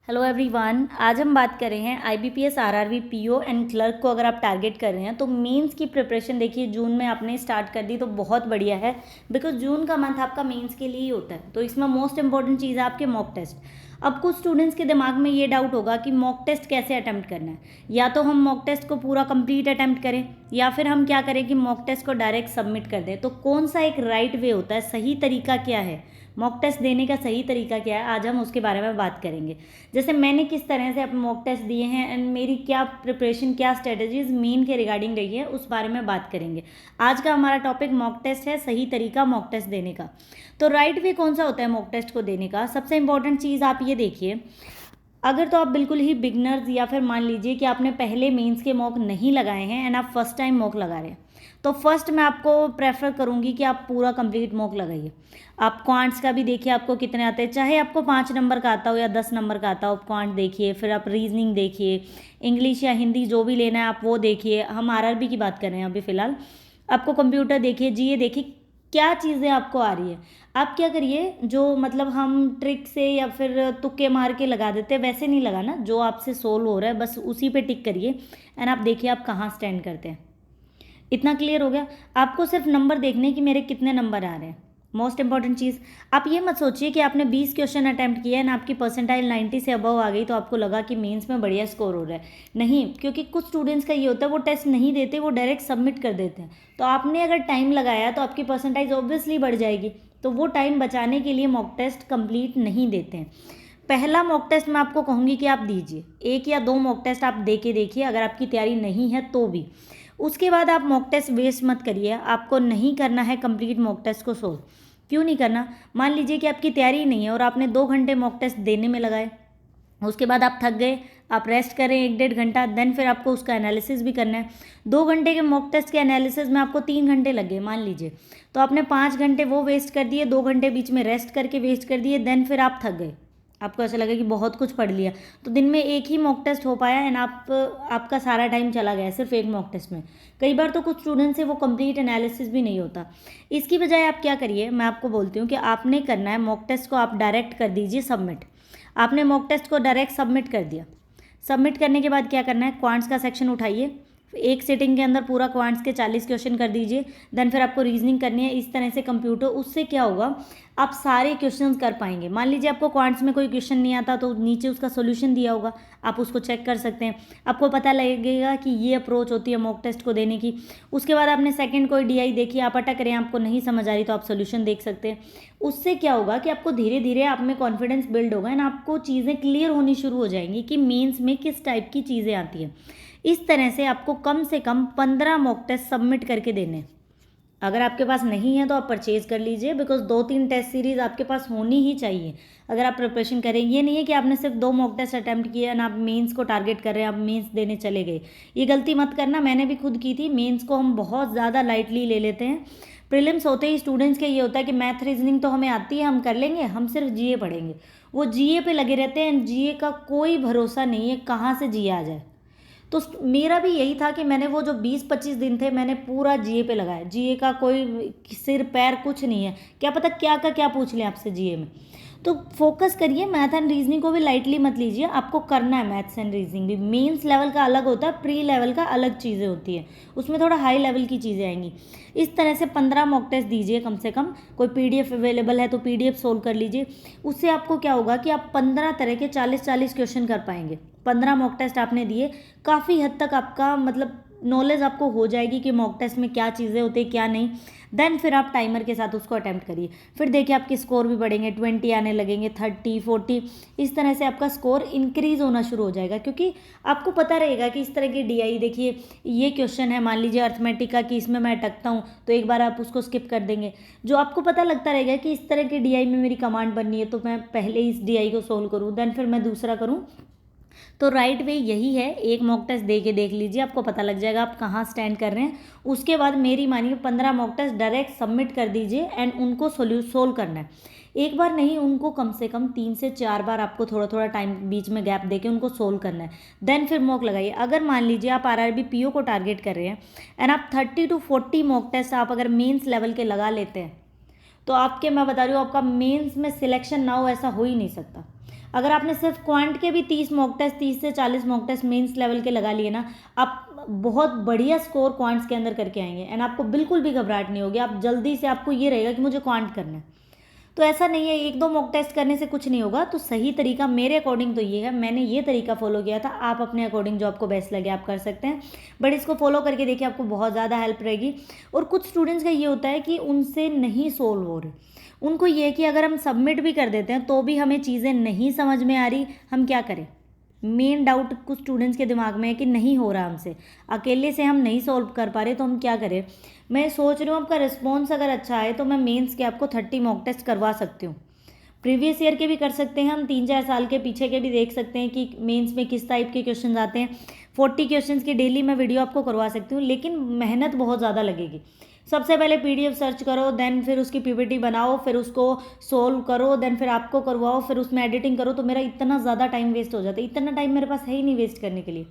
Hello everyone, आज हम बात कर रहे हैं IBPS RRB PO and clerk को अगर आप टारगेट कर रहे हैं तो मेंस की प्रिपरेशन देखिए जून में आपने स्टार्ट कर दी तो बहुत बढ़िया है। बिकॉज जून का मंथ आपका मेंस के लिए ही होता है, तो इसमें मोस्ट इंपॉर्टेंट चीज़ है आपके मॉक टेस्ट। अब कुछ स्टूडेंट्स के दिमाग में ये डाउट होगा कि मॉक टेस्ट कैसे अटैम्प्ट करना है। या तो हम मॉक टेस्ट को पूरा कंप्लीट अटैम्प्ट करें या फिर हम क्या करें कि मॉक टेस्ट को डायरेक्ट सबमिट कर दें। तो कौन सा एक राइट वे होता है, सही तरीका क्या है, मॉक टेस्ट देने का सही तरीका क्या है, आज हम उसके बारे में बात करेंगे। जैसे मैंने किस तरह से अपने मॉक टेस्ट दिए हैं एंड मेरी क्या प्रिपरेशन, क्या स्ट्रेटजीज मेन के रिगार्डिंग रही है, उस बारे में बात करेंगे। आज का हमारा टॉपिक मॉक टेस्ट है, सही तरीका मॉक टेस्ट देने का। तो राइट वे कौन सा होता है मॉक टेस्ट को देने का? सबसे इंपॉर्टेंट चीज़ आप ये देखिए, अगर तो आप बिल्कुल ही बिगनर्स या फिर मान लीजिए कि आपने पहले मेंस के मॉक नहीं लगाए हैं एंड आप फर्स्ट टाइम मॉक लगा रहे हैं, तो फर्स्ट मैं आपको प्रेफर करूंगी कि आप पूरा कंप्लीट मॉक लगाइए। आप क्वांट्स का भी देखिए आपको कितने आते हैं, चाहे आपको 5 नंबर का आता हो या 10 नंबर का आता हो, आप क्वांट देखिए, फिर आप रीजनिंग देखिए, इंग्लिश या हिंदी जो भी लेना है आप वो देखिए। हम आरआरबी की बात कर रहे हैं अभी फ़िलहाल। आपको कंप्यूटर देखिए, जीए देखिए, क्या चीज़ें आपको आ रही है। आप क्या करिए, जो मतलब हम ट्रिक से या फिर तुक्के मार के लगा देते हैं वैसे नहीं लगाना, जो आपसे सोल्व हो रहा है बस उसी पे टिक करिए एंड आप देखिए आप कहाँ स्टैंड करते हैं। इतना क्लियर हो गया? आपको सिर्फ नंबर देखने कि मेरे कितने नंबर आ रहे हैं। मोस्ट इंपॉर्टेंट चीज़, आप ये मत सोचिए कि आपने 20 क्वेश्चन अटैम्प्ट किया है ना, आपकी परसेंटाइल 90 से अबव आ गई तो आपको लगा कि मेंस में बढ़िया स्कोर हो रहा है। नहीं, क्योंकि कुछ स्टूडेंट्स का ये होता है वो टेस्ट नहीं देते, वो डायरेक्ट सबमिट कर देते हैं। तो आपने अगर टाइम लगाया तो आपकी परसेंटाइज ऑब्वियसली बढ़ जाएगी, तो वो टाइम बचाने के लिए मॉक टेस्ट कंप्लीट नहीं देते हैं। पहला मॉक टेस्ट मैं आपको कहूँगी कि आप दीजिए, 1 या 2 मॉक टेस्ट आप दे के देखिए, अगर आपकी तैयारी नहीं है तो भी। उसके बाद आप मॉक टेस्ट वेस्ट मत करिए, आपको नहीं करना है कंप्लीट मॉक टेस्ट को सोल्व। क्यों नहीं करना? मान लीजिए कि आपकी तैयारी नहीं है और आपने 2 घंटे मॉक टेस्ट देने में लगाए, उसके बाद आप थक गए, आप रेस्ट करें 1-1.5 घंटा, देन फिर आपको उसका एनालिसिस भी करना है। 2 घंटे के मॉक टेस्ट के एनालिसिस में आपको 3 घंटे लग गए मान लीजिए, तो आपने 5 घंटे वो वेस्ट कर दिए, 2 घंटे बीच में रेस्ट करके वेस्ट कर दिए, देन फिर आप थक गए, आपको ऐसा लगा कि बहुत कुछ पढ़ लिया, तो दिन में एक ही मॉक टेस्ट हो पाया एंड आपका सारा टाइम चला गया सिर्फ एक मॉक टेस्ट में। कई बार तो कुछ स्टूडेंट से वो कंप्लीट एनालिसिस भी नहीं होता। इसकी बजाय आप क्या करिए, मैं आपको बोलती हूँ कि आपने करना है मॉक टेस्ट को आप डायरेक्ट कर दीजिए सबमिट। आपने मॉक टेस्ट को डायरेक्ट सबमिट कर दिया, सबमिट करने के बाद क्या करना है, क्वांट्स का सेक्शन उठाइए, एक सिटिंग के अंदर पूरा क्वांट्स के 40 क्वेश्चन कर दीजिए, देन फिर आपको रीजनिंग करनी है इस तरह से कंप्यूटर। उससे क्या होगा, आप सारे क्वेश्चंस कर पाएंगे। मान लीजिए आपको क्वांट्स में कोई क्वेश्चन नहीं आता तो नीचे उसका सोल्यूशन दिया होगा, आप उसको चेक कर सकते हैं, आपको पता लगेगा कि ये अप्रोच होती है मॉक टेस्ट को देने की। उसके बाद आपने सेकंड कोई डीआई देखी, आप अटक रहे हैं, आपको नहीं समझ आ रही तो आप सोल्यूशन देख सकते हैं। उससे क्या होगा कि आपको धीरे धीरे आप में कॉन्फिडेंस बिल्ड होगा एंड आपको चीज़ें क्लियर होनी शुरू हो जाएंगी कि मेंस में किस टाइप की चीज़ें आती हैं। इस तरह से आपको कम से कम 15 मॉक टेस्ट सबमिट करके देने। अगर आपके पास नहीं है तो आप परचेज कर लीजिए, बिकॉज 2-3 टेस्ट सीरीज आपके पास होनी ही चाहिए अगर आप प्रिपरेशन करें। ये नहीं है कि आपने सिर्फ 2 मॉक टेस्ट अटैम्प्ट किए और आप मेंस को टारगेट कर रहे हैं, आप मेंस देने चले गए। ये गलती मत करना, मैंने भी खुद की थी। मेंस को हम बहुत ज़्यादा लाइटली ले लेते हैं। प्रीलिम्स होते ही स्टूडेंट्स के ये होता है कि मैथ रीजनिंग तो हमें आती है, हम कर लेंगे, हम सिर्फ जीए पढ़ेंगे। वो जीए पे लगे रहते हैं, जीए का कोई भरोसा नहीं है कहाँ से जीए आ जाए। तो मेरा भी यही था कि मैंने वो जो 20-25 दिन थे मैंने पूरा जीए पे लगाया। जीए का कोई सिर पैर कुछ नहीं है, क्या पता क्या का क्या पूछ लें आपसे जीए में। तो फोकस करिए, मैथ एंड रीजनिंग को भी लाइटली मत लीजिए, आपको करना है मैथ्स एंड रीजनिंग भी। मेंस लेवल का अलग होता है, प्री लेवल का अलग चीज़ें होती है, उसमें थोड़ा हाई लेवल की चीज़ें आएंगी। इस तरह से 15 मॉक टेस्ट दीजिए कम से कम। कोई पीडीएफ अवेलेबल है तो पीडीएफ सोल्व कर लीजिए। उससे आपको क्या होगा कि आप 15 तरह के 40-40 क्वेश्चन कर पाएंगे। 15 मॉक टेस्ट आपने दिए, काफ़ी हद तक आपका मतलब नॉलेज आपको हो जाएगी कि मॉक टेस्ट में क्या चीज़ें होती है क्या नहीं। देन फिर आप टाइमर के साथ उसको अटैम्प्ट करिए, फिर देखिए आपके स्कोर भी बढ़ेंगे, 20 आने लगेंगे, 30-40, इस तरह से आपका स्कोर इंक्रीज होना शुरू हो जाएगा। क्योंकि आपको पता रहेगा कि इस तरह की डीआई देखिए, ये क्वेश्चन है मान लीजिए अर्थमेटिक का कि इसमें मैं अटकता हूँ, तो एक बार आप उसको स्किप कर देंगे। जो आपको पता लगता रहेगा कि इस तरह की डीआई में मेरी कमांड बननी है तो मैं पहले इस डीआई को सोल्व करूँ, देन फिर मैं दूसरा करूँ। तो राइट वे यही है, एक मॉक टेस्ट दे के देख लीजिए, आपको पता लग जाएगा आप कहाँ स्टैंड कर रहे हैं। उसके बाद मेरी मानिए 15 मॉक टेस्ट डायरेक्ट सबमिट कर दीजिए एंड उनको सोल्व करना है। एक बार नहीं, उनको कम से कम 3 से 4 बार आपको थोड़ा थोड़ा टाइम बीच में गैप देके उनको सोल्व करना है। देन फिर मॉक लगाइए। अगर मान लीजिए आप आरआरबी पीओ को टारगेट कर रहे हैं एंड आप 30-40 मॉक टेस्ट आप अगर मेंस लेवल के लगा लेते हैं, तो आपके, मैं बता रही हूँ, आपका मेंस में सिलेक्शन ना हो ऐसा हो ही नहीं सकता। अगर आपने सिर्फ क्वांट के भी 30 मॉक टेस्ट, 30 से 40 मॉक टेस्ट मेंस लेवल के लगा लिए ना, आप बहुत बढ़िया स्कोर क्वांट्स के अंदर करके आएंगे एंड आपको बिल्कुल भी घबराहट नहीं होगी। आप जल्दी से, आपको ये रहेगा कि मुझे क्वांट करना है। तो ऐसा नहीं है 1-2 मॉक टेस्ट करने से कुछ नहीं होगा। तो सही तरीका मेरे अकॉर्डिंग तो ये है, मैंने ये तरीका फॉलो किया था। आप अपने अकॉर्डिंग जो आपको बेस्ट लगे आप कर सकते हैं, बट इसको फॉलो करके देखिए, आपको बहुत ज़्यादा हेल्प रहेगी। और कुछ स्टूडेंट्स का ये होता है कि उनसे नहीं सोल्व हो रहे, उनको ये है कि अगर हम सबमिट भी कर देते हैं तो भी हमें चीज़ें नहीं समझ में आ रही, हम क्या करें। मेन डाउट कुछ स्टूडेंट्स के दिमाग में है कि नहीं हो रहा हमसे, अकेले से हम नहीं सॉल्व कर पा रहे, तो हम क्या करें। मैं सोच रही हूँ आपका रिस्पॉन्स अगर अच्छा है तो मैं मेंस के आपको 30 मॉक टेस्ट करवा सकती हूँ। प्रीवियस ईयर के भी कर सकते हैं हम, 3-4 साल के पीछे के भी देख सकते हैं कि मेंस में किस टाइप के क्वेश्चन आते हैं। 40 क्वेश्चंस की डेली मैं वीडियो आपको करवा सकती हूँ, लेकिन मेहनत बहुत ज़्यादा लगेगी। सबसे पहले पीडीएफ सर्च करो, देन फिर उसकी पीपीटी बनाओ, फिर उसको सोल्व करो, देन फिर आपको करवाओ, फिर उसमें एडिटिंग करो। तो मेरा इतना ज़्यादा टाइम वेस्ट हो जाता है, इतना टाइम मेरे पास है ही नहीं वेस्ट करने के लिए।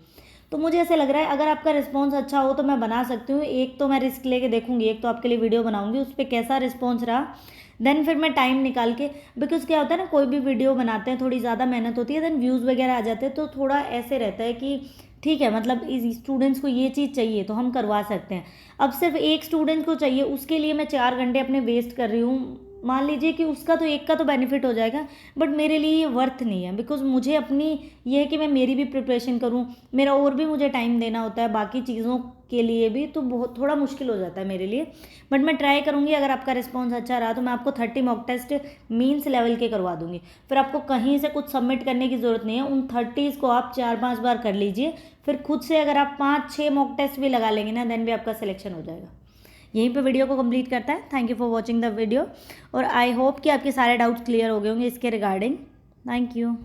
तो मुझे ऐसे लग रहा है अगर आपका रिस्पॉन्स अच्छा हो तो मैं बना सकती हूँ। एक तो मैं रिस्क लेके देखूंगी, एक तो आपके लिए वीडियो बनाऊंगी, उस पर कैसा रिस्पॉन्स रहा देन फिर मैं टाइम निकाल के, बिकॉज क्या होता है ना, कोई भी वीडियो बनाते हैं थोड़ी ज़्यादा मेहनत होती है, देन व्यूज़ वगैरह आ जाते हैं, तो थोड़ा ऐसे रहता है कि ठीक है, मतलब इस स्टूडेंट्स को ये चीज़ चाहिए तो हम करवा सकते हैं। अब सिर्फ एक स्टूडेंट को चाहिए, उसके लिए मैं 4 घंटे अपने वेस्ट कर रही हूँ। मान लीजिए कि उसका तो एक का तो बेनिफिट हो जाएगा, बट मेरे लिए ये वर्थ नहीं है, बिकॉज मुझे अपनी ये है कि मैं मेरी भी प्रिपरेशन करूँ, मेरा और भी मुझे टाइम देना होता है बाकी चीज़ों के लिए भी, तो बहुत थोड़ा मुश्किल हो जाता है मेरे लिए। बट मैं ट्राई करूँगी, अगर आपका रिस्पॉन्स अच्छा रहा तो मैं आपको 30 मॉक टेस्ट मीन्स लेवल के करवा दूँगी। फिर आपको कहीं से कुछ सबमिट करने की ज़रूरत नहीं है, उन 30 को आप 4-5 बार कर लीजिए। फिर खुद से अगर आप 5-6 मॉक टेस्ट भी लगा लेंगे ना, देन भी आपका सिलेक्शन हो जाएगा। यहीं पे वीडियो को कंप्लीट करता है। Thank you for watching the video, और आई होप कि आपके सारे डाउट्स क्लियर हो गए होंगे इसके रिगार्डिंग। Thank you.